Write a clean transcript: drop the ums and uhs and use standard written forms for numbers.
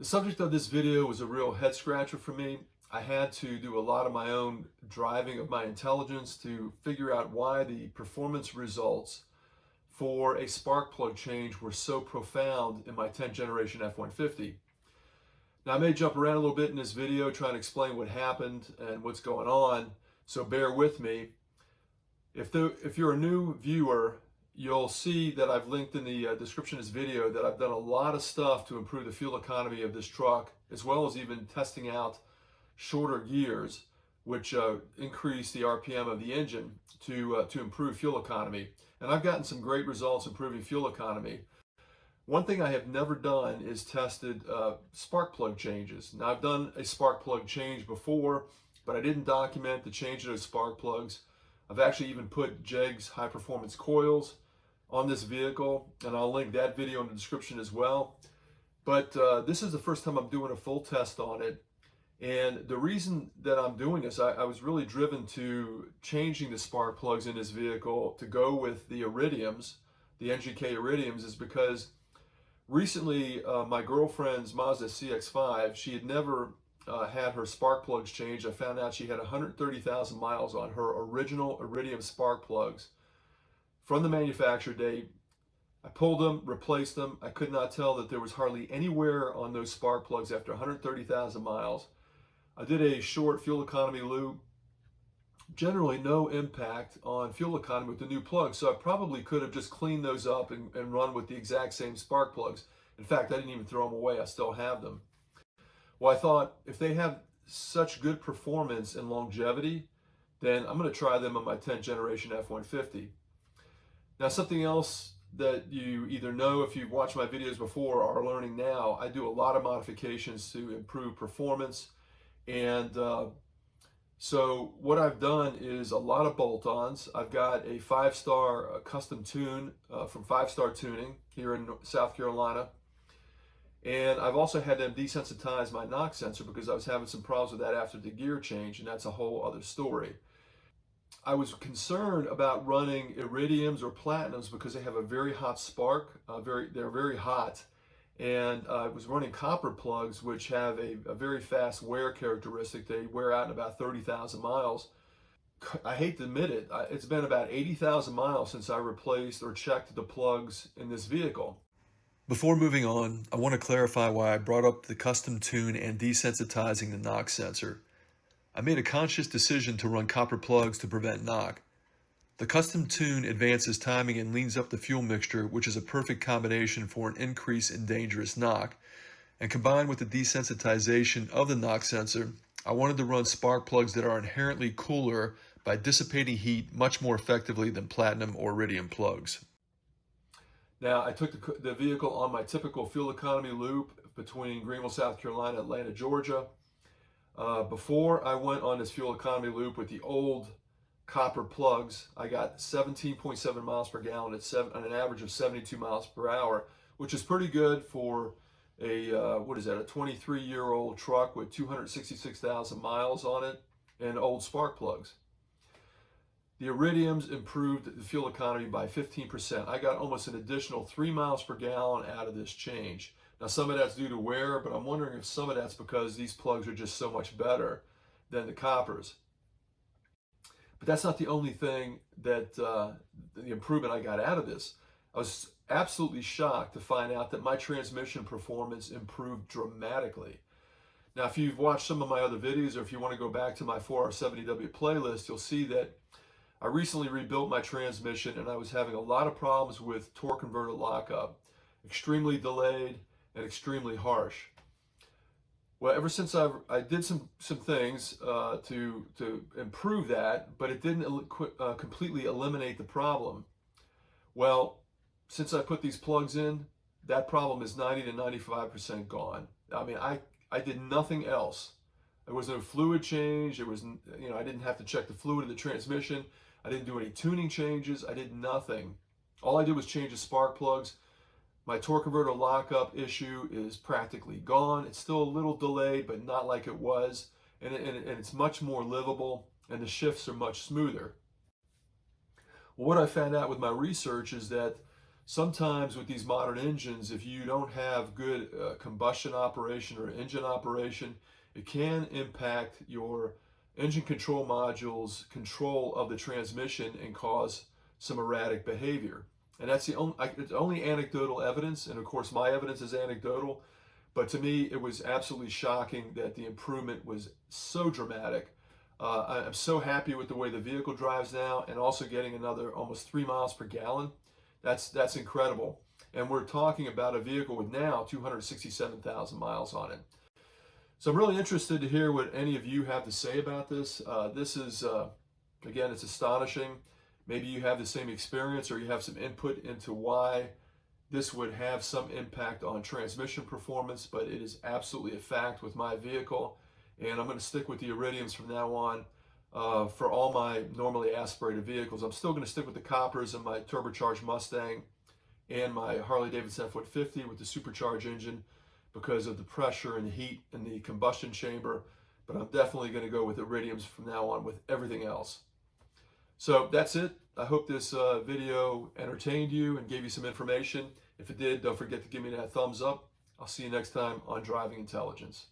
The subject of this video was a real head scratcher for me. I had to do a lot of my own driving of my intelligence to figure out why the performance results for a spark plug change were so profound in my 10th generation F150. Now I may jump around a little bit in this video trying to explain what happened and what's going on, so bear with me. If you're a new viewer, you'll see that I've linked in the description of this video that I've done a lot of stuff to improve the fuel economy of this truck, as well as even testing out shorter gears, which increase the RPM of the engine to improve fuel economy. And I've gotten some great results improving fuel economy. One thing I have never done is tested spark plug changes. Now I've done a spark plug change before, but I didn't document the change of those spark plugs. I've actually even put JEG's high performance coils on this vehicle, and I'll link that video in the description as well. But this is the first time I'm doing a full test on it. And the reason that I'm doing this, I was really driven to changing the spark plugs in this vehicle to go with the Iridiums, the NGK Iridiums, is because recently my girlfriend's Mazda CX-5, she had never had her spark plugs changed. I found out she had 130,000 miles on her original Iridium spark plugs from the manufacturer date. I pulled them, replaced them. I could not tell that there was hardly any wear on those spark plugs after 130,000 miles. I did a short fuel economy loop. Generally no impact on fuel economy with the new plugs, so I probably could have just cleaned those up and run with the exact same spark plugs. In fact, I didn't even throw them away. I still have them. Well, I thought if they have such good performance and longevity, then I'm going to try them on my 10th generation F150. Now, something else that you either know if you've watched my videos before or are learning now, I do a lot of modifications to improve performance. And so what I've done is a lot of bolt-ons. I've got a 5-star custom tune from 5-Star Tuning here in South Carolina. And I've also had them desensitize my knock sensor because I was having some problems with that after the gear change, and that's a whole other story. I was concerned about running Iridiums or Platinums because they have a very hot spark. They're very hot. And I was running copper plugs, which have a very fast wear characteristic. They wear out in about 30,000 miles. I hate to admit it, it's been about 80,000 miles since I replaced or checked the plugs in this vehicle. Before moving on, I want to clarify why I brought up the custom tune and desensitizing the knock sensor. I made a conscious decision to run copper plugs to prevent knock. The custom tune advances timing and leans up the fuel mixture, which is a perfect combination for an increase in dangerous knock. And combined with the desensitization of the knock sensor, I wanted to run spark plugs that are inherently cooler by dissipating heat much more effectively than platinum or iridium plugs. Now, I took the vehicle on my typical fuel economy loop between Greenville, South Carolina, and Atlanta, Georgia. Before I went on this fuel economy loop with the old copper plugs, I got 17.7 miles per gallon at an average of 72 miles per hour, which is pretty good for a, a 23-year-old truck with 266,000 miles on it and old spark plugs. The Iridiums improved the fuel economy by 15%. I got almost an additional 3 miles per gallon out of this change. Now, some of that's due to wear, but I'm wondering if some of that's because these plugs are just so much better than the coppers. But that's not the only thing that the improvement I got out of this. I was absolutely shocked to find out that my transmission performance improved dramatically. Now, if you've watched some of my other videos, or if you want to go back to my 4R70W playlist, you'll see that I recently rebuilt my transmission and I was having a lot of problems with torque converter lockup. Extremely delayed and extremely harsh. Well, ever since I did some things to improve that, but it didn't completely eliminate the problem. Well, since I put these plugs in, that problem is 90 to 95% gone. I mean, I did nothing else. There was no fluid change. There was, I didn't have to check the fluid of the transmission. I didn't do any tuning changes. I did nothing. All I did was change the spark plugs. My torque converter lockup issue is practically gone. It's still a little delayed, but not like it was. And it's much more livable, and the shifts are much smoother. Well, what I found out with my research is that sometimes with these modern engines, if you don't have good combustion operation or engine operation, it can impact your engine control module's control of the transmission and cause some erratic behavior. And that's it's only anecdotal evidence, and of course my evidence is anecdotal, but to me it was absolutely shocking that the improvement was so dramatic. I'm so happy with the way the vehicle drives now, and also getting another almost 3 miles per gallon. That's incredible. And we're talking about a vehicle with now 267,000 miles on it. So I'm really interested to hear what any of you have to say about this. This is, again, it's astonishing. Maybe you have the same experience or you have some input into why this would have some impact on transmission performance, but it is absolutely a fact with my vehicle. And I'm going to stick with the Iridiums from now on for all my normally aspirated vehicles. I'm still going to stick with the coppers in my turbocharged Mustang and my Harley-Davidson F150 with the supercharged engine because of the pressure and the heat in the combustion chamber. But I'm definitely going to go with Iridiums from now on with everything else. So that's it. I hope this video entertained you and gave you some information. If it did, don't forget to give me that thumbs up. I'll see you next time on Driving Intelligence.